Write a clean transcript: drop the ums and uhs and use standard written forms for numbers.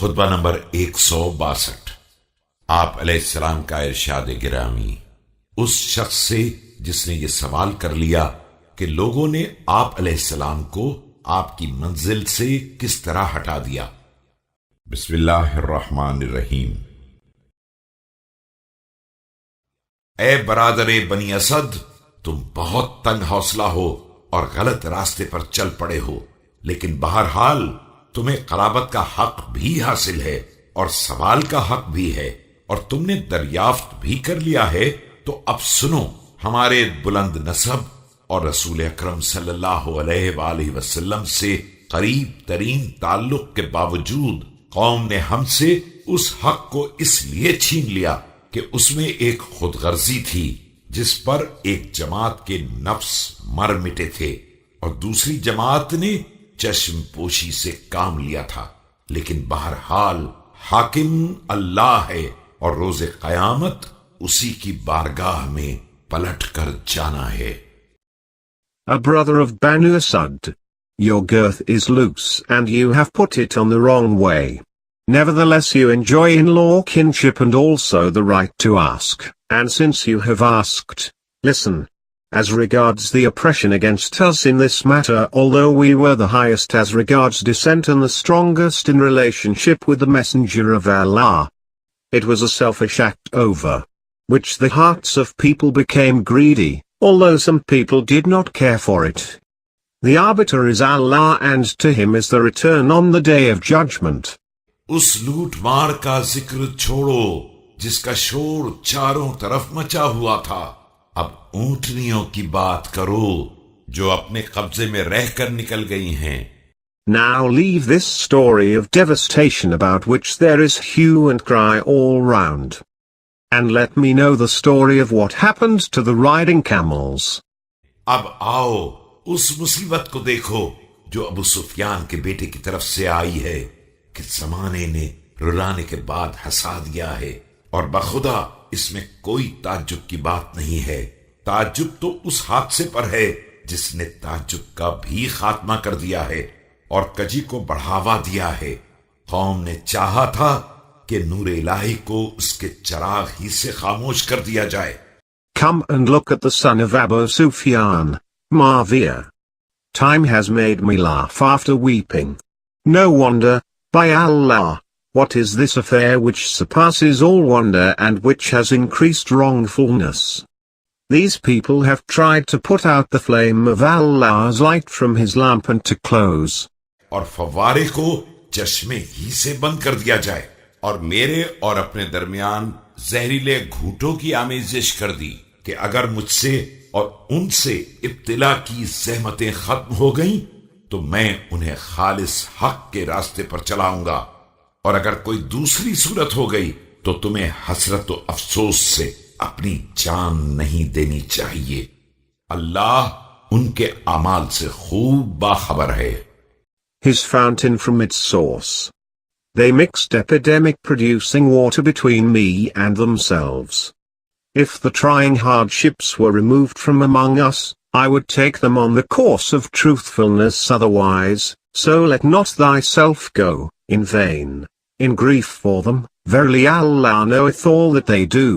खुतबा number 162। आप अलैहिस्सलाम का इरशाद गिरामी। उस शख्स से जिसने ये सवाल कर लिया कि लोगों ने आप अलैहिस्सलाम को आपकी मंजिल से किस तरह हटा दिया। बिस्मिल्लाहिर्रहमानिर्रहीम। ए बरादरे बनी असद, तुम बहुत तंग हौसला हो और गलत रास्ते पर चल पड़े हो, लेकिन बहरहाल तुम्हें कराबत का हक भी हासिल है और सवाल का हक भी है, और तुमने दरियाफ्त भी कर लिया है। तो अब सुनो, हमारे बुलंद नसब और रसूल अकरम सल्लल्लाहु अलैहि वसल्लम से करीब तरीन ताल्लुक के बावजूद कौम ने हमसे उस हक को इसलिए छीन लिया कि उसमें एक खुदगर्जी थी जिस पर एक जमात के नफ्स मर मिटे थे और दूसरी जमात ने चश्म पोशी से काम लिया था। लेकिन बहरहाल हाकिम अल्लाह है और रोज़े क़यामत उसी की बारगाह में पलट कर जाना है। A brother of Banu Asad, your girth is loose and you have put it on the wrong way. Nevertheless you enjoy in-law kinship and also the right to ask, and since you have asked, listen. As regards the oppression against us in this matter, although we were the highest as regards dissent and the strongest in relationship with the Messenger of Allah, it was a selfish act over which the hearts of people became greedy, although some people did not care for it. The arbiter is Allah and to him is the return on the day of judgment. उस लूट मार का जिक्र छोड़ो जिसका शोर चारों तरफ मचा हुआ था। अब ऊंटनियों की बात करो जो अपने कब्जे में रहकर निकल गई हैं। Now leave this story of devastation about which there is hue and cry all round, and let me know the story of what happened to the riding camels. अब आओ उस मुसीबत को देखो जो अबू सुफियान के बेटे की तरफ से आई है कि जमाने ने रुलाने के बाद हंसा दिया है, और बखुदा इसमें कोई ताज्जुब की बात नहीं है। ताज्जुब तो उस हादसे पर है जिसने ताज्जुब का भी खात्मा कर दिया है और कजी को बढ़ावा दिया है। कौम ने चाहा था कि नूर इलाही को उसके चराग ही से खामोश कर दिया जाए। Come and look at the son of Abu Sufyan, Muawiyah. Time has made me laugh after weeping. No wonder, by Allah. What is this affair which surpasses all wonder and which has increased wrongfulness? These people have tried to put out the flame of Allah's light from his lamp and to close. और फव्वारे को चश्मे ही से बंद कर दिया जाए और मेरे और अपने दरमियान जहरीले घूंटों की आमेजिश कर दी कि अगर मुझसे और उनसे इब्तिला की ज़हमतें खत्म हो गईं तो मैं उन्हें खालिस हक के रास्ते पर चलाऊंगा, और अगर कोई दूसरी सूरत हो गई तो तुम्हें हसरत और अफसोस से अपनी जान नहीं देनी चाहिए। अल्लाह उनके अमाल से खूब बाखबर है। His fountain from its source. They mixed epidemic producing water between me and themselves. If the trying hardships were removed from among us, I would take them on the course of truthfulness otherwise, so let not thyself go in vain, in grief for them. Verily Allah knoweth all that they do.